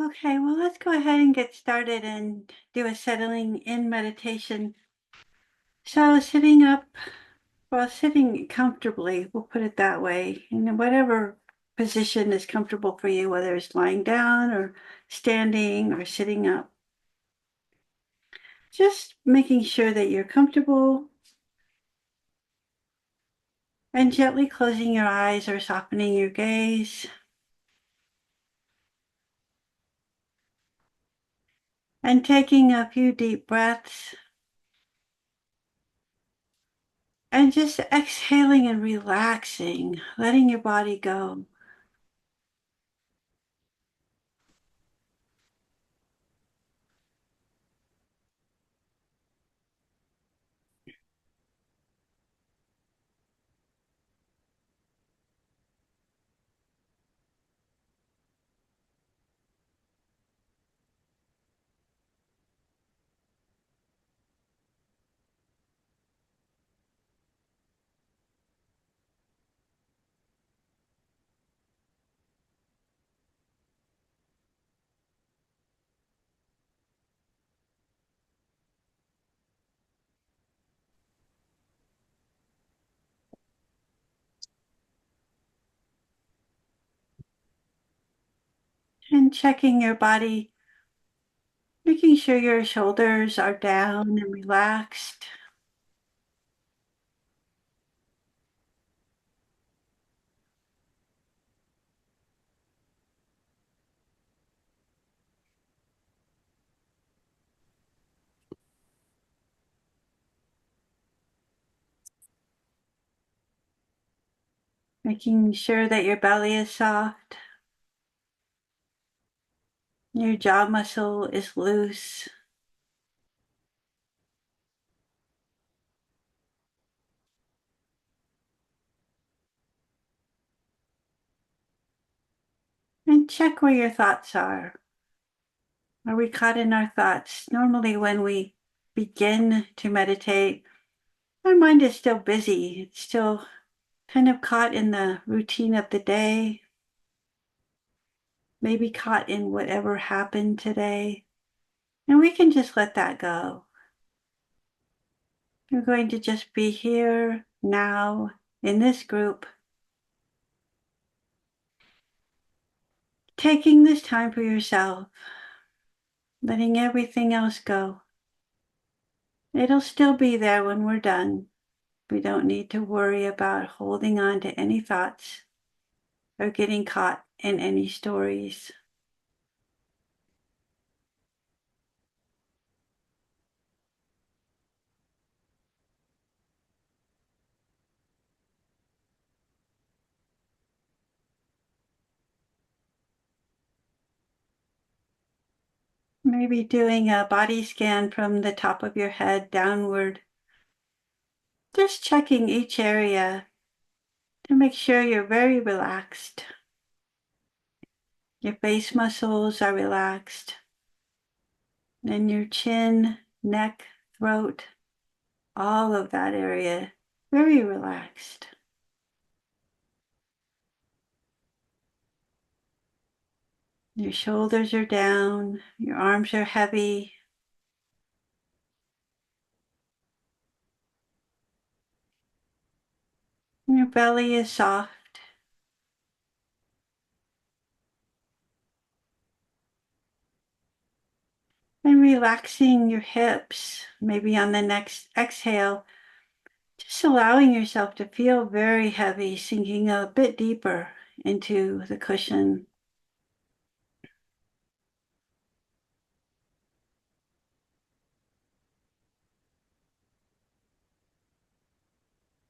Okay, well, let's go ahead and get started and do a settling in meditation. So, sitting up, well, sitting comfortably, we'll put it that way, in whatever position is comfortable for you, whether it's lying down or standing or sitting up. Just making sure that you're comfortable and gently closing your eyes or softening your gaze. And taking a few deep breaths. And just exhaling and relaxing, letting your body go. And checking your body, making sure your shoulders are down and relaxed. Making sure that your belly is soft. Your jaw muscle is loose. And check where your thoughts are. Are we caught in our thoughts? Normally, when we begin to meditate, our mind is still busy. It's still kind of caught in the routine of the day, maybe caught in whatever happened today. And we can just let that go. You're going to just be here now in this group, taking this time for yourself, letting everything else go. It'll still be there when we're done. We don't need to worry about holding on to any thoughts or getting caught in any stories. Maybe doing a body scan from the top of your head downward, just checking each area to make sure you're very relaxed. Your face muscles are relaxed. And your chin, neck, throat, all of that area, very relaxed. Your shoulders are down, your arms are heavy. Your belly is soft. And relaxing your hips, maybe on the next exhale, just allowing yourself to feel very heavy, sinking a bit deeper into the cushion.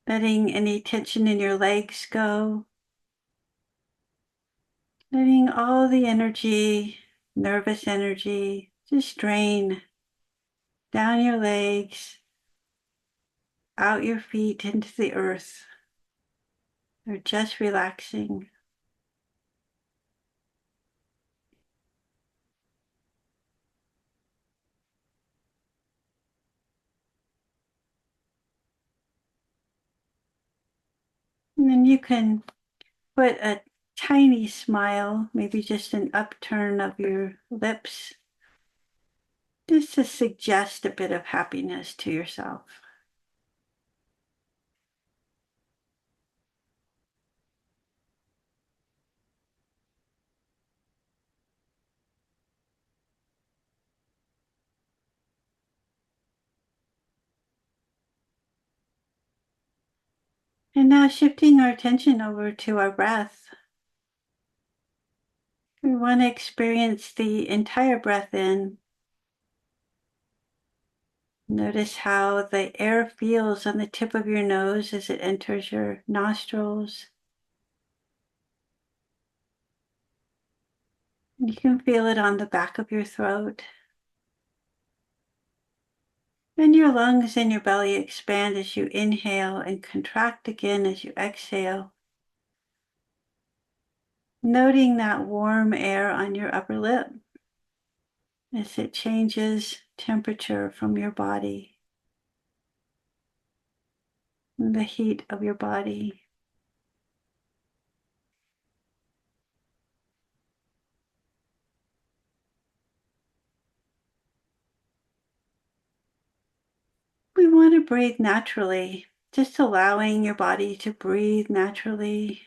Letting any tension in your legs go. Letting all the energy, nervous energy, just drain down your legs, out your feet into the earth. Or just relaxing. And then you can put a tiny smile, maybe just an upturn of your lips, just to suggest a bit of happiness to yourself. And now shifting our attention over to our breath. We want to experience the entire breath in. Notice how the air feels on the tip of your nose as it enters your nostrils. You can feel it on the back of your throat. And your lungs and your belly expand as you inhale and contract again as you exhale. Noting that warm air on your upper lip as it changes temperature from your body, and the heat of your body. We want to breathe naturally, just allowing your body to breathe naturally,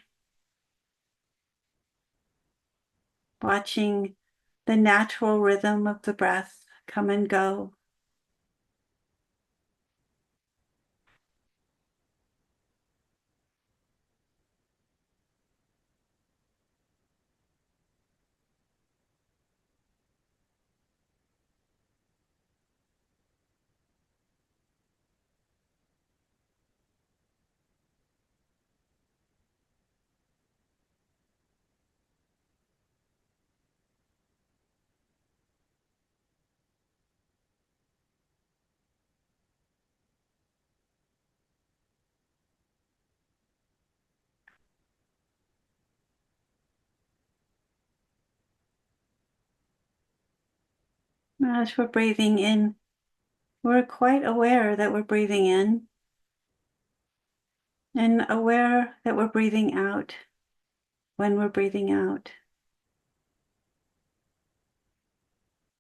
watching the natural rhythm of the breath come and go. As we're breathing in, we're quite aware that we're breathing in and aware that we're breathing out when we're breathing out.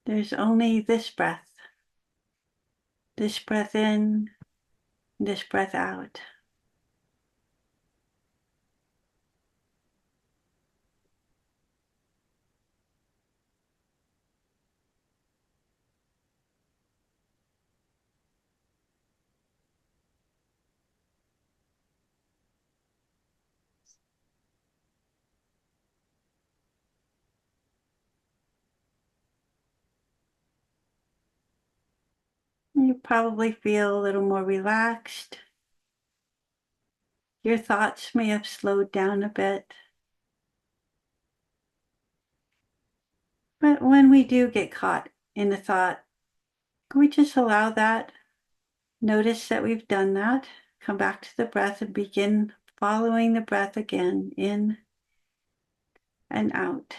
There's only this breath in, this breath out. You probably feel a little more relaxed. Your thoughts may have slowed down a bit. But when we do get caught in a thought, can we just allow that? Notice that we've done that. Come back to the breath and begin following the breath again, in and out.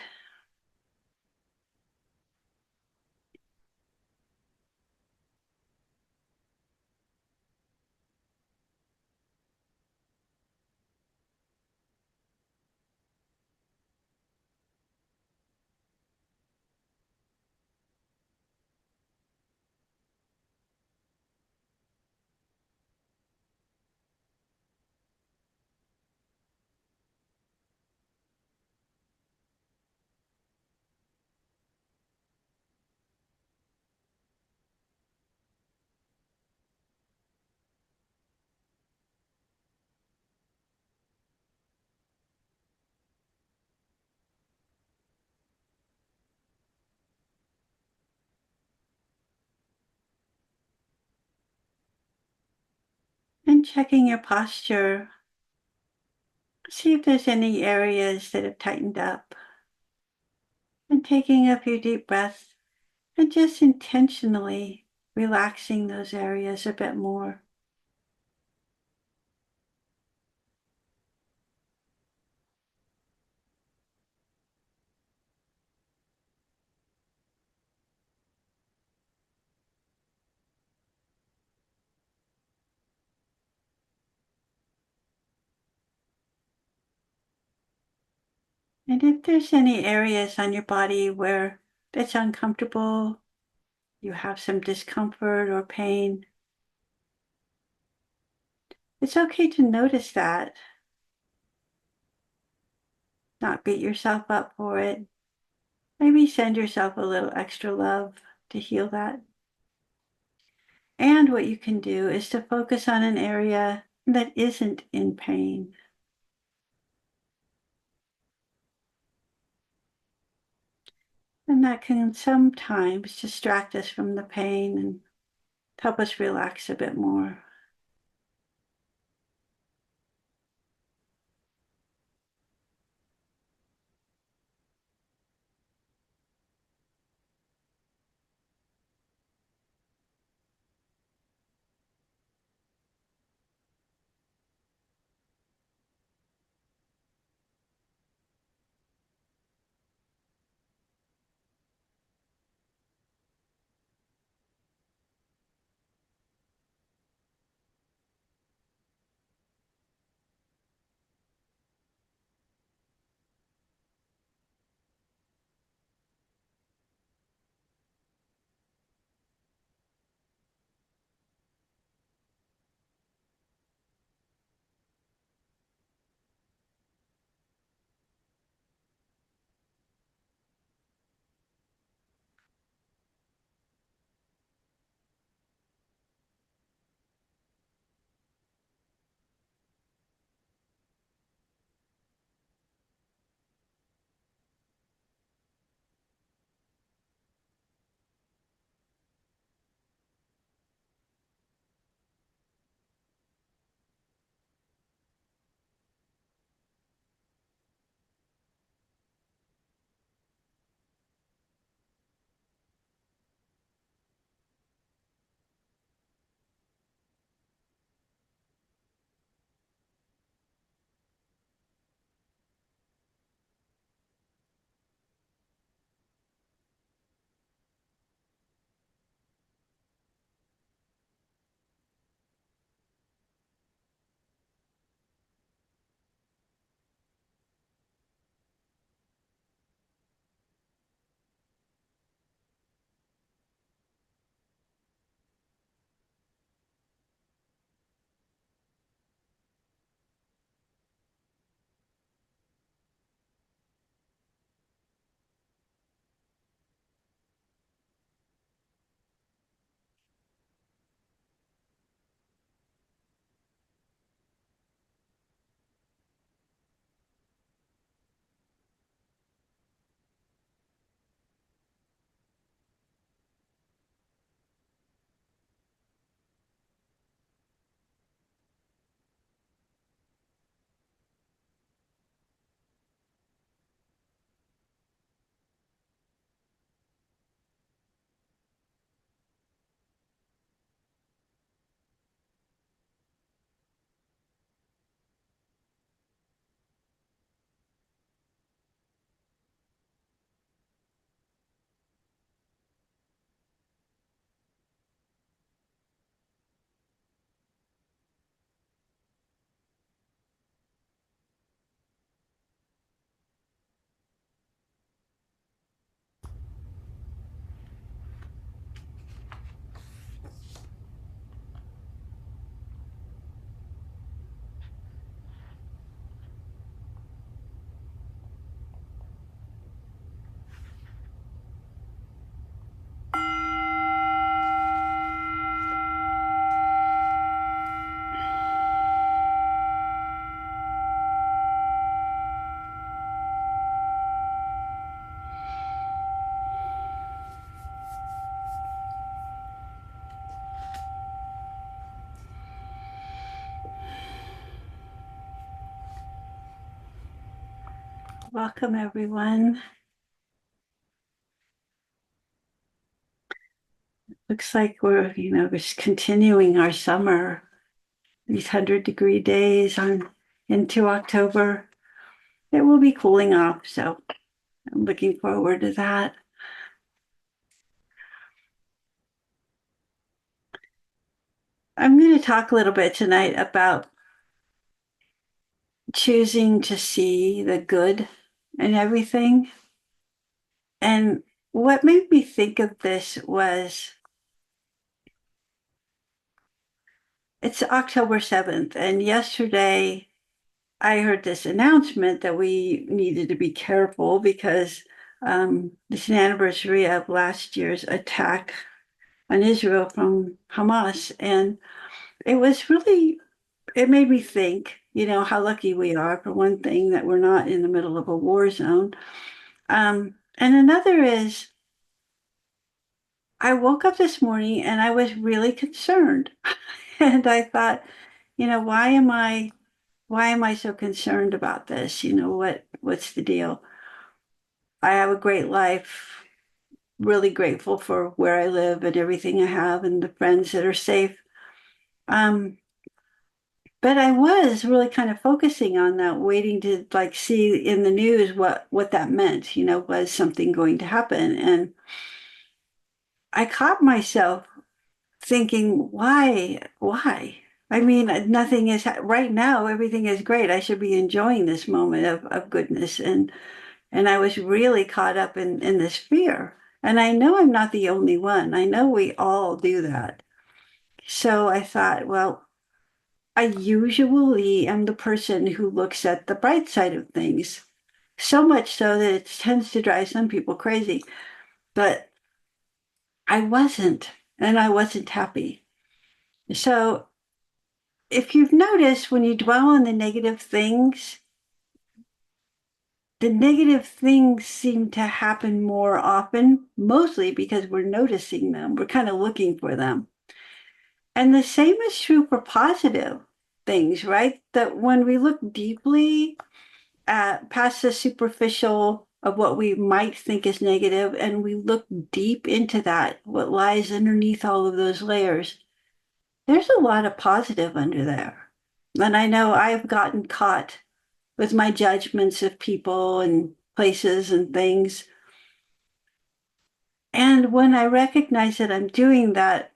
And checking your posture, see if there's any areas that have tightened up. And taking a few deep breaths and just intentionally relaxing those areas a bit more. And if there's any areas on your body where it's uncomfortable, you have some discomfort or pain, it's okay to notice that, not beat yourself up for it. Maybe send yourself a little extra love to heal that. And what you can do is to focus on an area that isn't in pain. And that can sometimes distract us from the pain and help us relax a bit more. Welcome, everyone. Looks like we're just continuing our summer, these 100-degree days on into October. It will be cooling off, so I'm looking forward to that. I'm going to talk a little bit tonight about choosing to see the good and everything. And what made me think of this was it's October 7th, and yesterday I heard this announcement that we needed to be careful because it's an anniversary of last year's attack on Israel from Hamas. And it was really, it made me think, how lucky we are, for one thing, that we're not in the middle of a war zone. And another is, I woke up this morning and I was really concerned. And I thought, why am I so concerned about this? What's the deal? I have a great life, really grateful for where I live and everything I have and the friends that are safe. Um, but I was really kind of focusing on that, waiting to like see in the news what that meant, was something going to happen? And I caught myself thinking, why? Why? I mean, nothing is right now, everything is great. I should be enjoying this moment of goodness. And I was really caught up in this fear. And I know I'm not the only one. I know we all do that. So I thought, well, I usually am the person who looks at the bright side of things, so much so that it tends to drive some people crazy. But I wasn't, and I wasn't happy. So if you've noticed, when you dwell on the negative things seem to happen more often, mostly because we're noticing them. We're kind of looking for them. And the same is true for positive things, right? That when we look deeply at past the superficial of what we might think is negative, and we look deep into that, what lies underneath all of those layers, there's a lot of positive under there. And I know I've gotten caught with my judgments of people and places and things. And when I recognize that I'm doing that,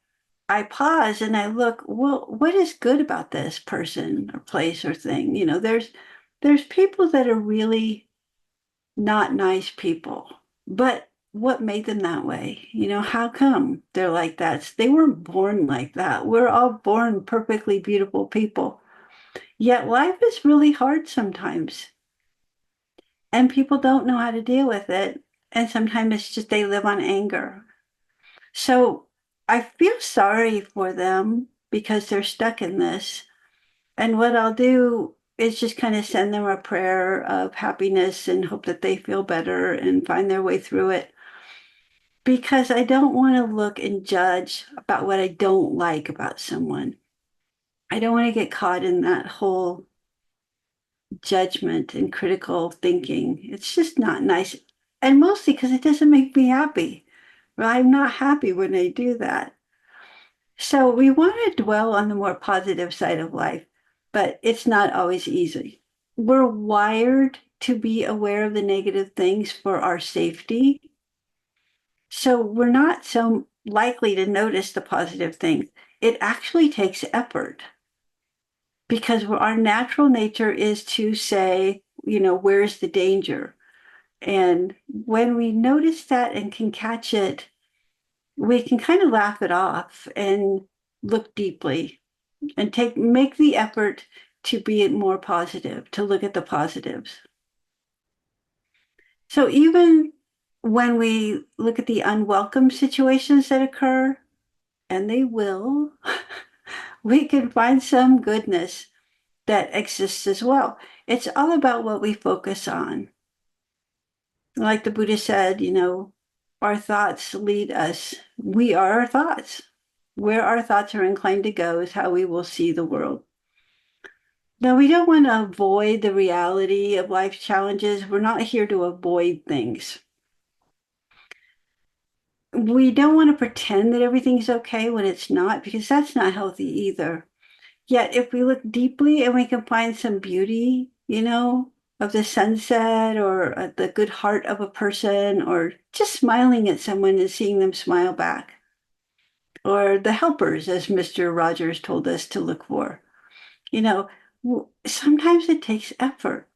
I pause and I look, well, what is good about this person or place or thing? There's people that are really not nice people, but what made them that way? How come they're like that? They weren't born like that. We're all born perfectly beautiful people. Yet life is really hard sometimes, and people don't know how to deal with it. And sometimes it's just they live on anger. So I feel sorry for them because they're stuck in this. And what I'll do is just kind of send them a prayer of happiness and hope that they feel better and find their way through it. Because I don't want to look and judge about what I don't like about someone. I don't want to get caught in that whole judgment and critical thinking. It's just not nice. And mostly because it doesn't make me happy. Well, I'm not happy when I do that. So we want to dwell on the more positive side of life, but it's not always easy. We're wired to be aware of the negative things for our safety. So we're not so likely to notice the positive things. It actually takes effort because our natural nature is to say, where's the danger? And when we notice that and can catch it, we can kind of laugh it off and look deeply and make the effort to be more positive, to look at the positives. So even when we look at the unwelcome situations that occur, and they will, we can find some goodness that exists as well. It's all about what we focus on. Like the Buddha said, our thoughts lead us. We are our thoughts. Where our thoughts are inclined to go is how we will see the world. Now, we don't want to avoid the reality of life's challenges. We're not here to avoid things. We don't want to pretend that everything's okay when it's not, because that's not healthy either. Yet, if we look deeply and we can find some beauty, of the sunset or the good heart of a person, or just smiling at someone and seeing them smile back, or the helpers, as Mr. Rogers told us to look for, sometimes it takes effort.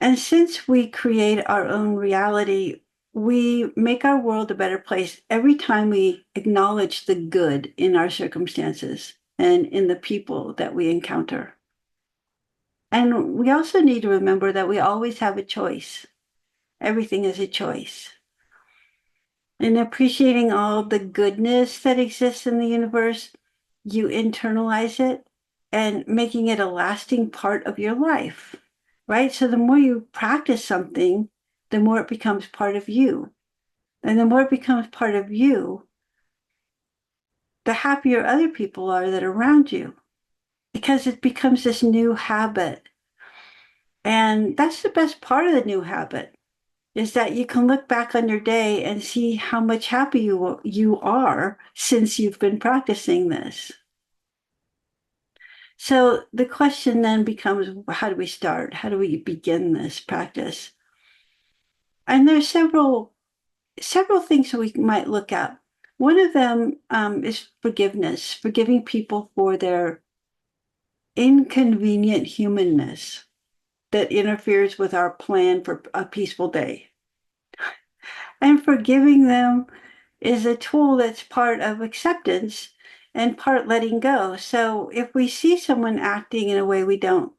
And since we create our own reality, we make our world a better place every time we acknowledge the good in our circumstances and in the people that we encounter. And we also need to remember that we always have a choice. Everything is a choice. And appreciating all the goodness that exists in the universe, you internalize it and making it a lasting part of your life, right? So the more you practice something, the more it becomes part of you. And the more it becomes part of you, the happier other people are that are around you because it becomes this new habit. And that's the best part of the new habit is that you can look back on your day and see how much happy you are since you've been practicing this. So the question then becomes, how do we start? How do we begin this practice? And there's several things that we might look at. One of them is forgiveness, forgiving people for their inconvenient humanness that interferes with our plan for a peaceful day. And forgiving them is a tool that's part of acceptance and part letting go. So if we see someone acting in a way we don't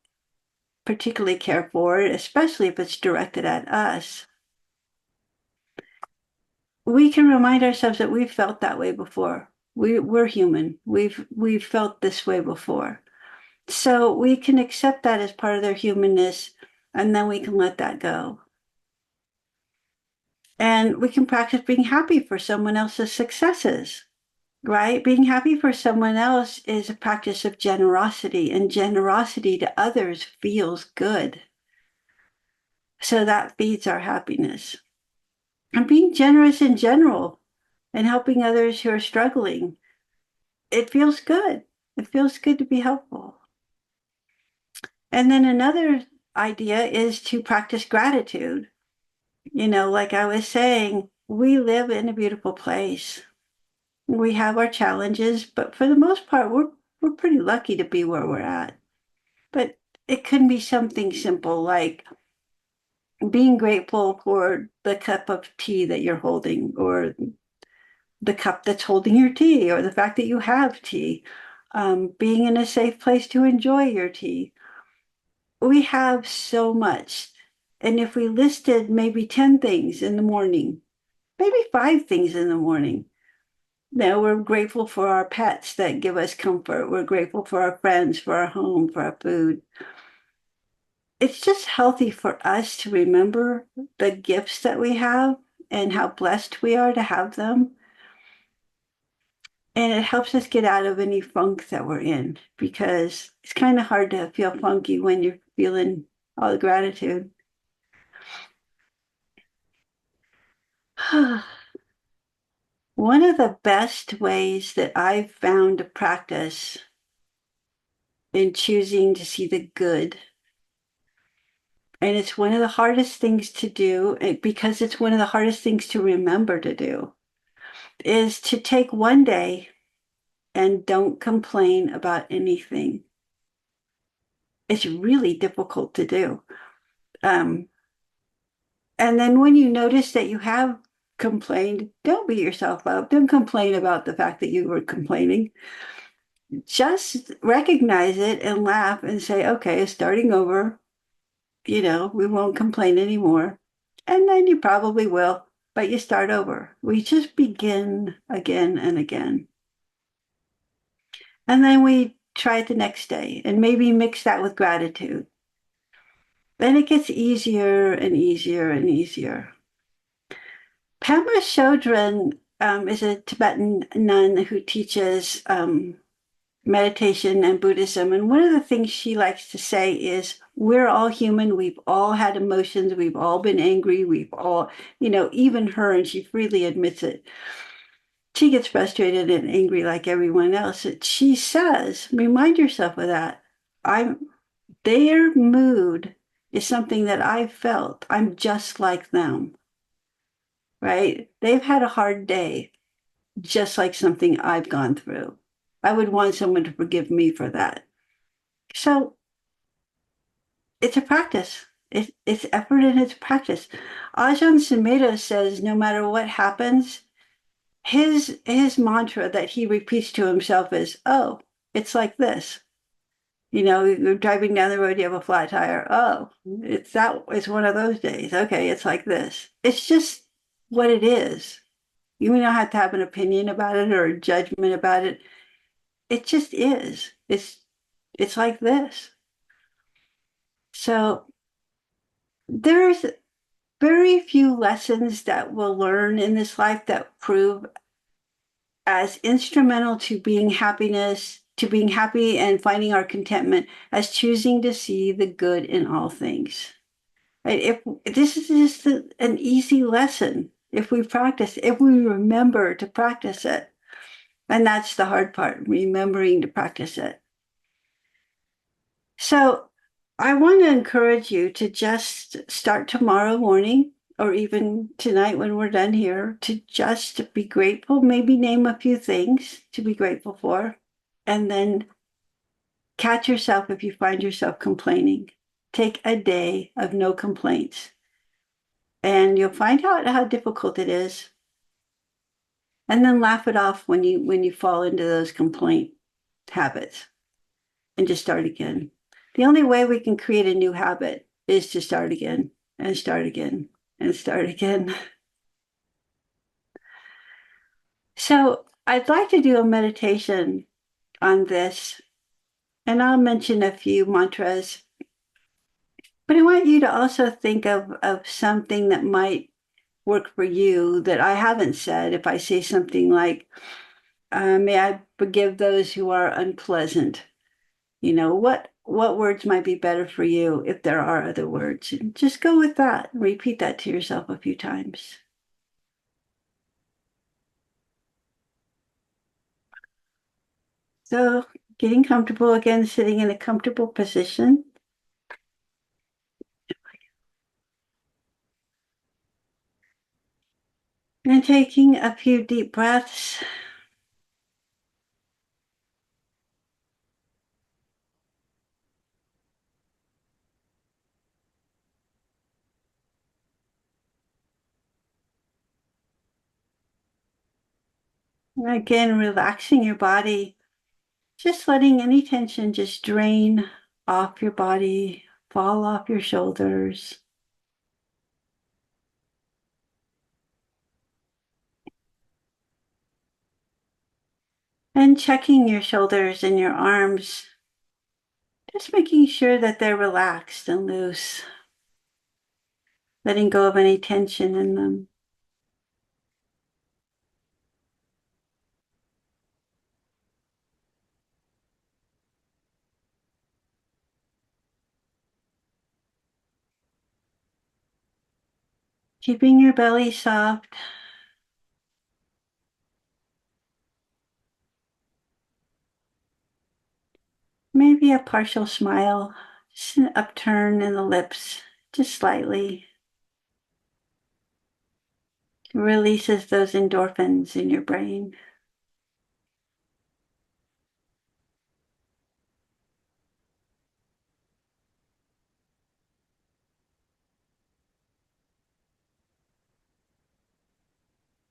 particularly care for, especially if it's directed at us, we can remind ourselves that we've felt that way before. We're human. We've felt this way before. So we can accept that as part of their humanness, and then we can let that go. And we can practice being happy for someone else's successes, right? Being happy for someone else is a practice of generosity, and generosity to others feels good. So that feeds our happiness. And being generous in general and helping others who are struggling, it feels good. It feels good to be helpful. And then another idea is to practice gratitude. Like I was saying, we live in a beautiful place. We have our challenges, but for the most part, we're pretty lucky to be where we're at. But it can be something simple like being grateful for the cup of tea that you're holding, or the cup that's holding your tea, or the fact that you have tea, being in a safe place to enjoy your tea. We have so much. And if we listed maybe 10 things in the morning, maybe 5 things in the morning, we're grateful for our pets that give us comfort. We're grateful for our friends, for our home, for our food. It's just healthy for us to remember the gifts that we have and how blessed we are to have them. And it helps us get out of any funk that we're in, because it's kind of hard to feel funky when you're feeling all the gratitude. One of the best ways that I've found to practice in choosing to see the good, and it's one of the hardest things to do because it's one of the hardest things to remember to do, is to take one day and don't complain about anything. It's really difficult to do. And then when you notice that you have complained, don't beat yourself up. Don't complain about the fact that you were complaining. Just recognize it and laugh and say, okay, starting over, we won't complain anymore. And then you probably will, but you start over. We just begin again and again. And then we try it the next day and maybe mix that with gratitude. Then it gets easier and easier and easier. Pema Chodron is a Tibetan nun who teaches meditation and Buddhism. And one of the things she likes to say is, we're all human. We've all had emotions. We've all been angry. We've all, even her, and she freely admits it. She gets frustrated and angry like everyone else. She says, remind yourself of that. Their mood is something that I've felt. I'm just like them, right? They've had a hard day, just like something I've gone through. I would want someone to forgive me for that. So it's a practice. It's effort and it's practice. Ajahn Sumedho says no matter what happens, his mantra that he repeats to himself is, oh, it's like this. You're driving down the road, you have a flat tire. Oh, it's one of those days. Okay, it's like this. It's just what it is. You don't have to have an opinion about it or a judgment about it. It just is. It's like this. So there's very few lessons that we'll learn in this life that prove as instrumental to being happy and finding our contentment as choosing to see the good in all things. Right? If this is just an easy lesson, if we practice, if we remember to practice it, and that's the hard part, remembering to practice it. So I want to encourage you to just start tomorrow morning or even tonight when we're done here to just be grateful, maybe name a few things to be grateful for, and then catch yourself if you find yourself complaining. Take a day of no complaints, and you'll find out how difficult it is. And then laugh it off when you fall into those complaint habits and just start again. The only way we can create a new habit is to start again and start again and start again. So I'd like to do a meditation on this, and I'll mention a few mantras, but I want you to also think of something that might work for you that I haven't said. If I say something like, may I forgive those who are unpleasant. What words might be better for you if there are other words? And just go with that. Repeat that to yourself a few times. So getting comfortable again, sitting in a comfortable position. And taking a few deep breaths. And again, relaxing your body. Just letting any tension just drain off your body, fall off your shoulders. And checking your shoulders and your arms, just making sure that they're relaxed and loose, letting go of any tension in them. Keeping your belly soft. Maybe a partial smile, just an upturn in the lips, just slightly. Releases those endorphins in your brain.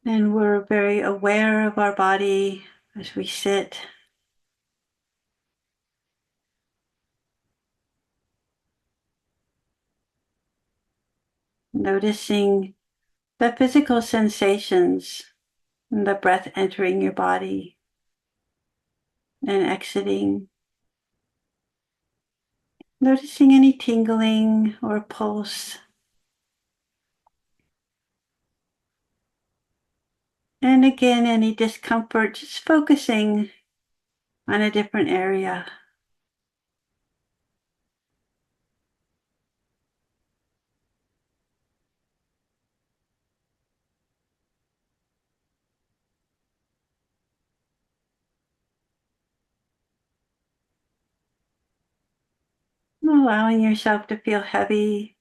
And we're very aware of our body as we sit. Noticing the physical sensations and the breath entering your body and exiting. Noticing any tingling or pulse. And again, any discomfort, just focusing on a different area. Allowing yourself to feel heavy,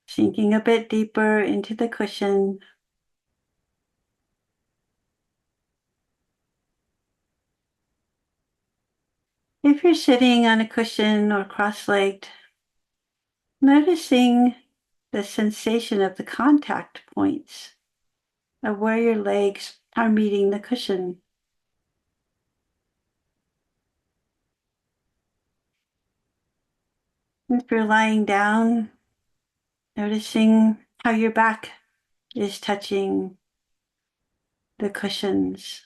sinking a bit deeper into the cushion. If you're sitting on a cushion or cross-legged, Noticing the sensation of the contact points of where your legs are meeting the cushion. If you're lying down, noticing how your back is touching the cushions.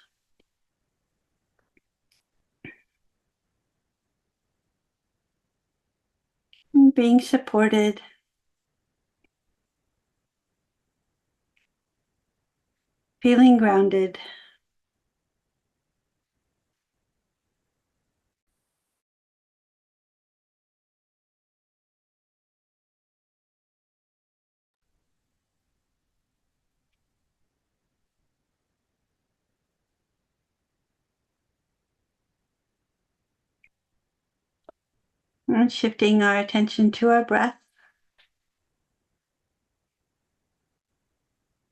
And being supported. Feeling grounded. And shifting our attention to our breath.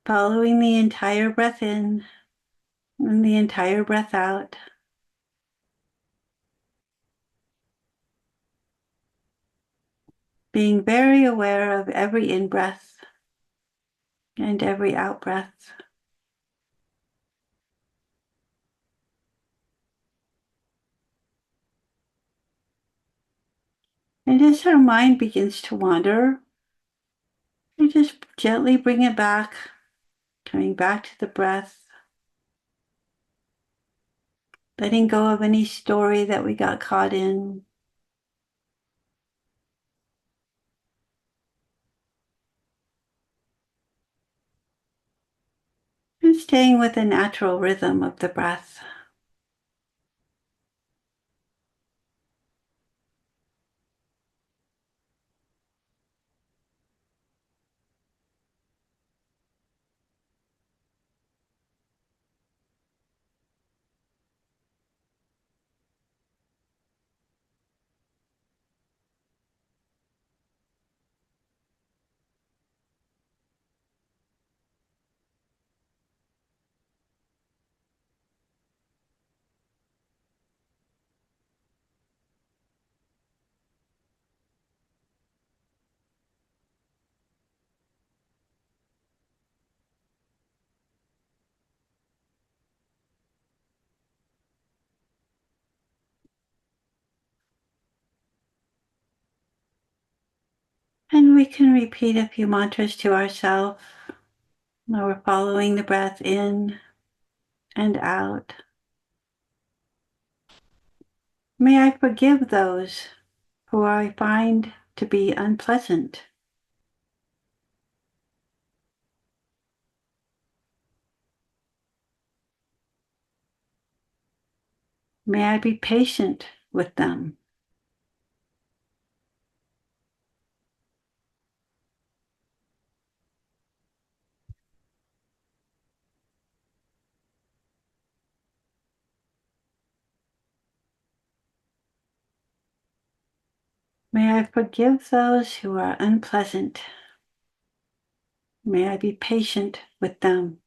Following the entire breath in and the entire breath out. Being very aware of every in-breath and every out-breath. And as our mind begins to wander, we just gently bring it back, coming back to the breath, letting go of any story that we got caught in. And staying with the natural rhythm of the breath. And we can repeat a few mantras to ourselves while we're following the breath in and out. May I forgive those who I find to be unpleasant. May I be patient with them. May I forgive those who are unpleasant. May I be patient with them.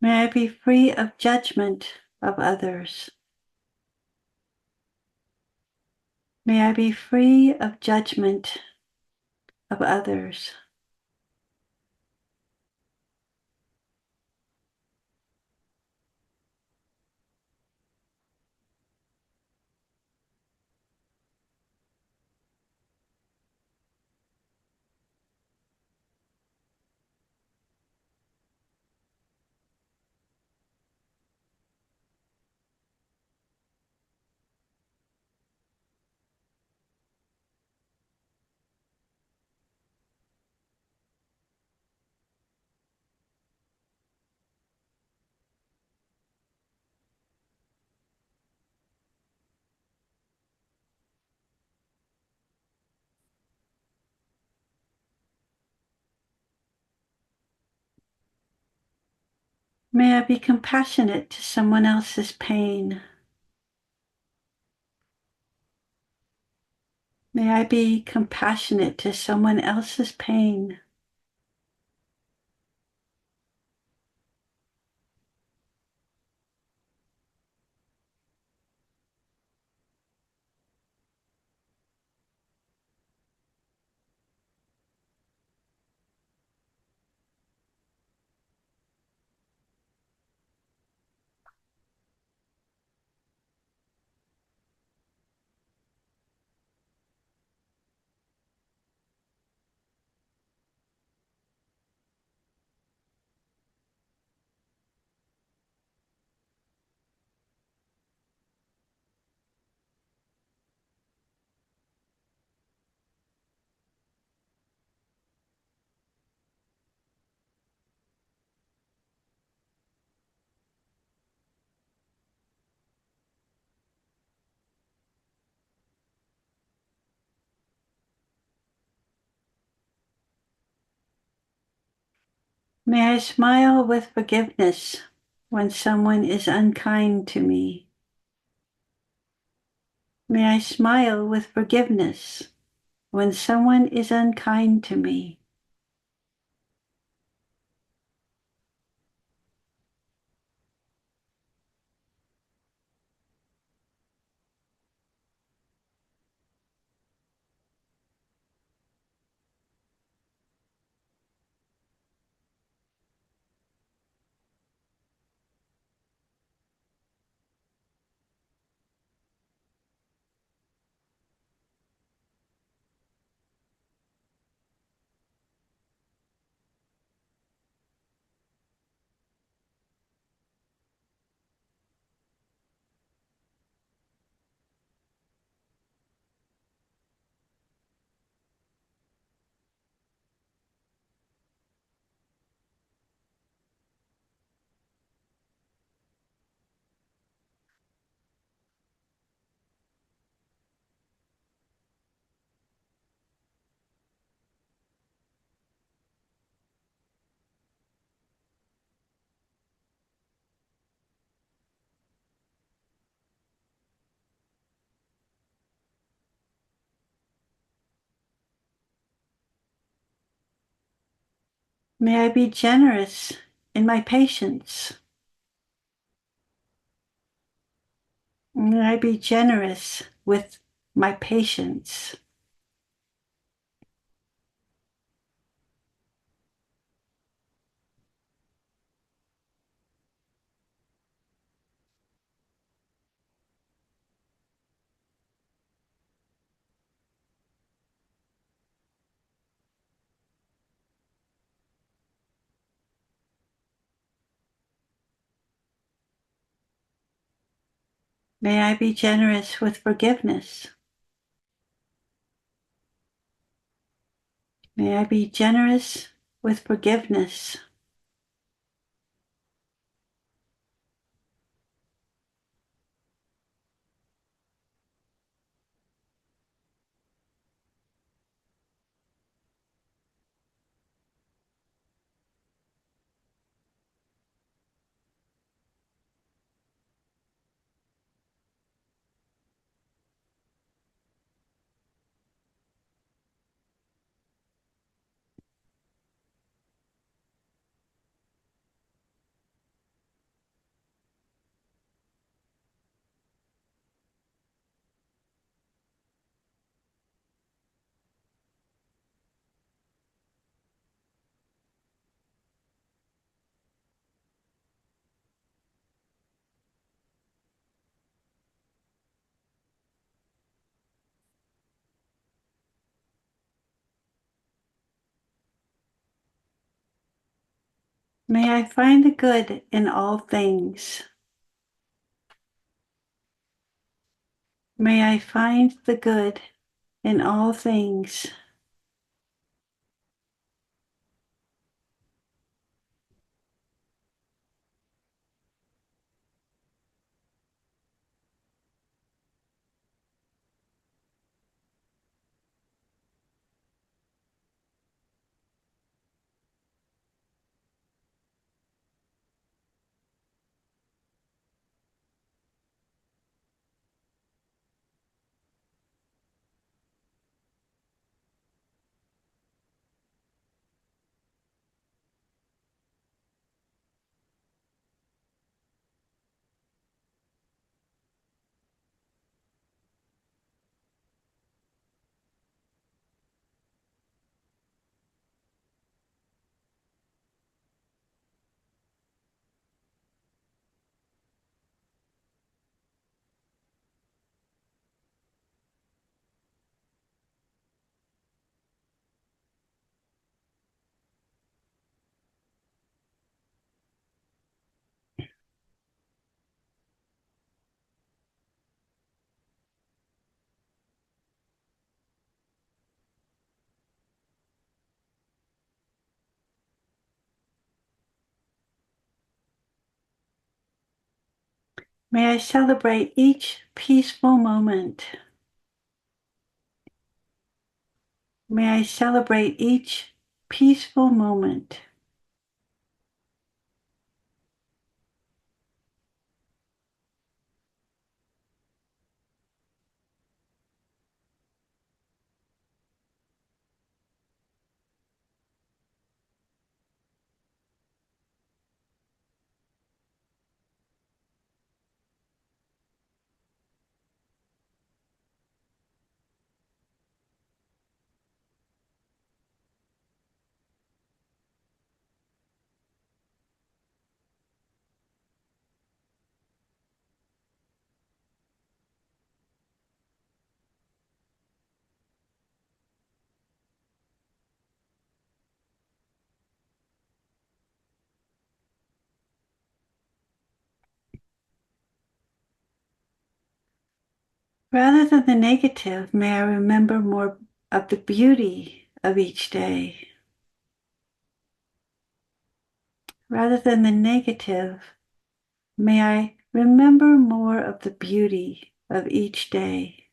May I be free of judgment of others. May I be free of judgment of others. May I be compassionate to someone else's pain. May I be compassionate to someone else's pain. May I smile with forgiveness when someone is unkind to me. May I smile with forgiveness when someone is unkind to me. May I be generous in my patience. May I be generous with my patience. May I be generous with forgiveness. May I be generous with forgiveness. May I find the good in all things. May I find the good in all things. May I celebrate each peaceful moment. May I celebrate each peaceful moment. Rather than the negative, may I remember more of the beauty of each day. Rather than the negative, may I remember more of the beauty of each day.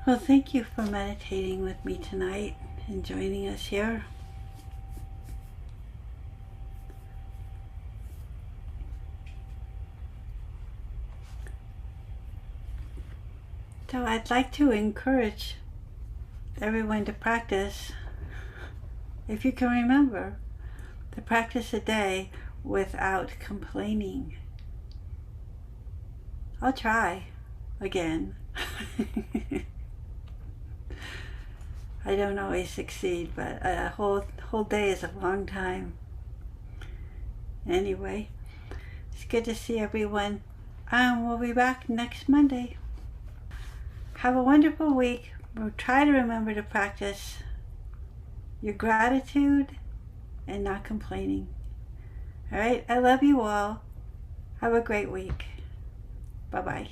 Well, thank you for meditating with me tonight and joining us here. So I'd like to encourage everyone to practice, if you can remember, to practice a day without complaining. I'll try again. I don't always succeed, but a whole day is a long time. Anyway, it's good to see everyone. We'll be back next Monday. Have a wonderful week. We'll try to remember to practice your gratitude and not complaining. All right, I love you all. Have a great week. Bye-bye.